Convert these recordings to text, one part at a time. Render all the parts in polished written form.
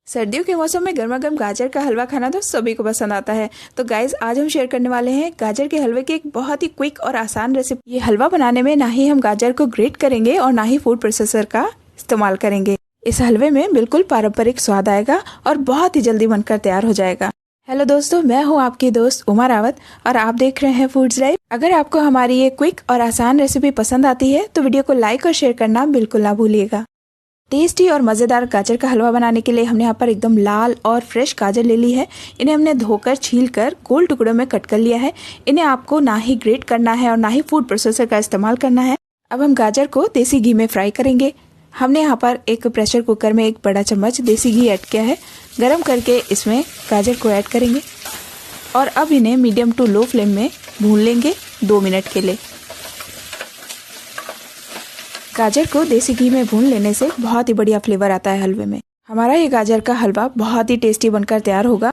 सर्दियों के मौसम में गर्मा गर्म गाजर का हलवा खाना तो सभी को पसंद आता है। तो गाइज आज हम शेयर करने वाले हैं गाजर के हलवे की एक बहुत ही क्विक और आसान रेसिपी। ये हलवा बनाने में ना ही हम गाजर को ग्रेट करेंगे और ना ही फूड प्रोसेसर का इस्तेमाल करेंगे। इस हलवे में बिल्कुल पारंपरिक स्वाद आएगा और बहुत ही जल्दी बनकर तैयार हो जाएगा। हेलो दोस्तों, मैं हूँ आपकी दोस्त उमा रावत और आप देख रहे हैं फूड्स लाइव। अगर आपको हमारी ये क्विक और आसान रेसिपी पसंद आती है तो वीडियो को लाइक और शेयर करना बिल्कुल ना भूलिएगा। टेस्टी और मज़ेदार गाजर का हलवा बनाने के लिए हमने यहाँ पर एकदम लाल और फ्रेश गाजर ले ली है। इन्हें हमने धोकर छीलकर गोल टुकड़ों में कट कर लिया है। इन्हें आपको ना ही ग्रेट करना है और ना ही फूड प्रोसेसर का इस्तेमाल करना है। अब हम गाजर को देसी घी में फ्राई करेंगे। हमने यहाँ पर एक प्रेशर कुकर में 1 बड़ा चम्मच देसी घी ऐड किया है। गरम करके इसमें गाजर को ऐड करेंगे और अब इन्हें मीडियम टू लो फ्लेम में भून लेंगे 2 मिनट के लिए। गाजर को देसी घी में भून लेने से बहुत ही बढ़िया फ्लेवर आता है हलवे में। हमारा ये गाजर का हलवा बहुत ही टेस्टी बनकर तैयार होगा।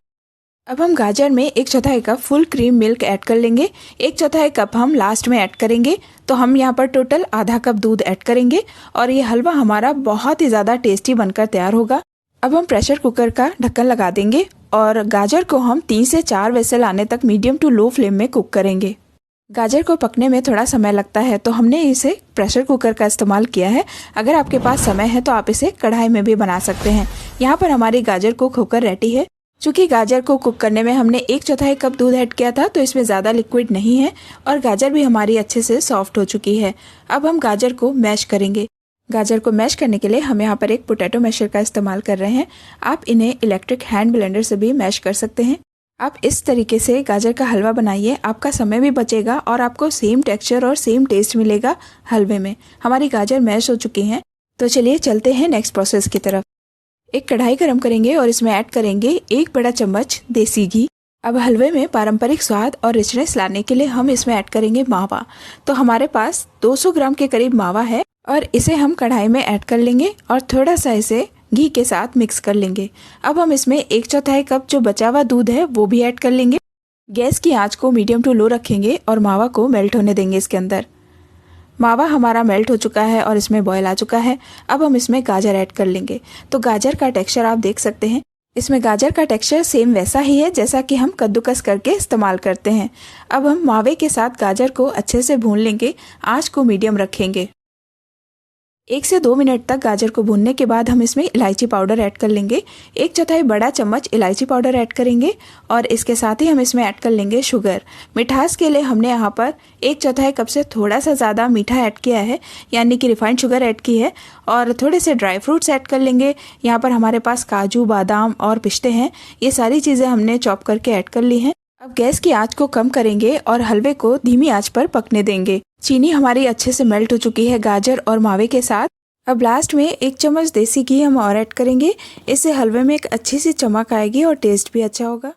अब हम गाजर में 1/4 cup full cream milk add कर लेंगे। 1/4 कप हम लास्ट में ऐड करेंगे, तो हम यहाँ पर टोटल आधा कप दूध ऐड करेंगे और ये हलवा हमारा बहुत ही ज़्यादा टेस्टी बनकर तैयार होगा। अब हम प्रेशर कुकर का ढक्कन लगा देंगे और गाजर को हम 3 से 4 व्हिसल आने तक मीडियम टू लो फ्लेम में कुक करेंगे। गाजर को पकने में थोड़ा समय लगता है, तो हमने इसे प्रेशर कुकर का इस्तेमाल किया है। अगर आपके पास समय है तो आप इसे कढ़ाई में भी बना सकते हैं। यहाँ पर हमारी गाजर कुक होकर रेडी है। चूँकि गाजर को कुक करने में हमने 1/4 कप दूध ऐड किया था, तो इसमें ज़्यादा लिक्विड नहीं है और गाजर भी हमारी अच्छे से सॉफ्ट हो चुकी है। अब हम गाजर को मैश करेंगे। गाजर को मैश करने के लिए हम यहाँ पर एक पोटैटो मैशर का इस्तेमाल कर रहे हैं। आप इन्हें इलेक्ट्रिक हैंड ब्लेंडर से भी मैश कर सकते हैं। आप इस तरीके से गाजर का हलवा बनाइए, आपका समय भी बचेगा और आपको सेम टेक्सचर और सेम टेस्ट मिलेगा हलवे में। हमारी गाजर मैश हो चुकी हैं, तो चलिए चलते हैं नेक्स्ट प्रोसेस की तरफ। एक कढ़ाई गरम करेंगे और इसमें ऐड करेंगे 1 बड़ा चम्मच देसी घी। अब हलवे में पारंपरिक स्वाद और रिचनेस लाने के लिए हम इसमें ऐड करेंगे मावा। तो हमारे पास 200 ग्राम के करीब मावा है और इसे हम कढ़ाई में ऐड कर लेंगे और थोड़ा सा इसे घी के साथ मिक्स कर लेंगे। अब हम इसमें 1/4 कप जो बचा हुआ दूध है वो भी ऐड कर लेंगे। गैस की आंच को मीडियम टू लो रखेंगे और मावा को मेल्ट होने देंगे इसके अंदर। मावा हमारा मेल्ट हो चुका है और इसमें बॉयल आ चुका है। अब हम इसमें गाजर ऐड कर लेंगे। तो गाजर का टेक्सचर आप देख सकते हैं। इसमें गाजर का टेक्सचर सेम वैसा ही है जैसा कि हम कद्दूकस करके इस्तेमाल करते हैं। अब हम मावे के साथ गाजर को अच्छे से भून लेंगे। आंच को मीडियम रखेंगे। 1 से 2 मिनट तक गाजर को भूनने के बाद हम इसमें इलायची पाउडर ऐड कर लेंगे। 1/4 बड़ा चम्मच इलायची पाउडर ऐड करेंगे और इसके साथ ही हम इसमें ऐड कर लेंगे शुगर। मिठास के लिए हमने यहाँ पर 1/4 कप से थोड़ा सा ज़्यादा मीठा ऐड किया है, यानी कि रिफाइंड शुगर ऐड की है। और थोड़े से ड्राई फ्रूट्स ऐड कर लेंगे। यहाँ पर हमारे पास काजू, बादाम और पिस्ते हैं। ये सारी चीज़ें हमने चॉप करके ऐड कर ली हैं। अब गैस की आंच को कम करेंगे और हलवे को धीमी आंच पर पकने देंगे। चीनी हमारी अच्छे से मेल्ट हो चुकी है गाजर और मावे के साथ। अब लास्ट में 1 चम्मच देसी घी हम और ऐड करेंगे। इससे हलवे में एक अच्छी सी चमक आएगी और टेस्ट भी अच्छा होगा।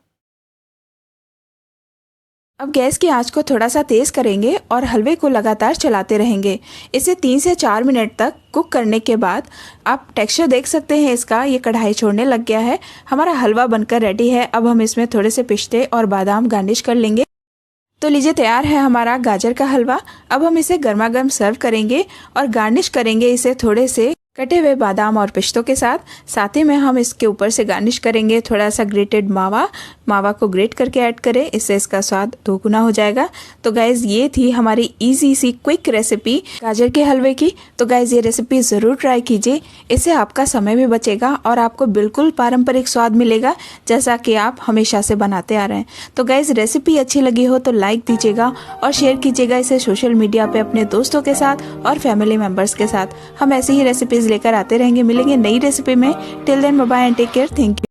अब गैस की आंच को थोड़ा सा तेज़ करेंगे और हलवे को लगातार चलाते रहेंगे। इसे 3 से 4 मिनट तक कुक करने के बाद आप टेक्सचर देख सकते हैं इसका, ये कढ़ाई छोड़ने लग गया है। हमारा हलवा बनकर रेडी है। अब हम इसमें थोड़े से पिस्ते और बादाम गार्निश कर लेंगे। तो लीजिए तैयार है हमारा गाजर का हलवा। अब हम इसे गर्मा गर्म सर्व करेंगे और गार्निश करेंगे इसे थोड़े से कटे हुए बादाम और पिस्तों के साथ। साथ ही में हम इसके ऊपर से गार्निश करेंगे थोड़ा सा ग्रेटेड मावा को ग्रेट करके ऐड करें, इससे इसका स्वाद दोगुना हो जाएगा। तो गाइज ये थी हमारी इजी सी क्विक रेसिपी गाजर के हलवे की। तो गाइज ये रेसिपी ज़रूर ट्राई कीजिए, इससे आपका समय भी बचेगा और आपको बिल्कुल पारंपरिक स्वाद मिलेगा जैसा कि आप हमेशा से बनाते आ रहे हैं। तो गाइज रेसिपी अच्छी लगी हो तो लाइक दीजिएगा और शेयर कीजिएगा इसे सोशल मीडिया पे अपने दोस्तों के साथ और फैमिली मेम्बर्स के साथ। हम ऐसी ही रेसिपीज लेकर आते रहेंगे। मिलेंगे नई रेसिपी में। Till then bye bye and take care. Thank you.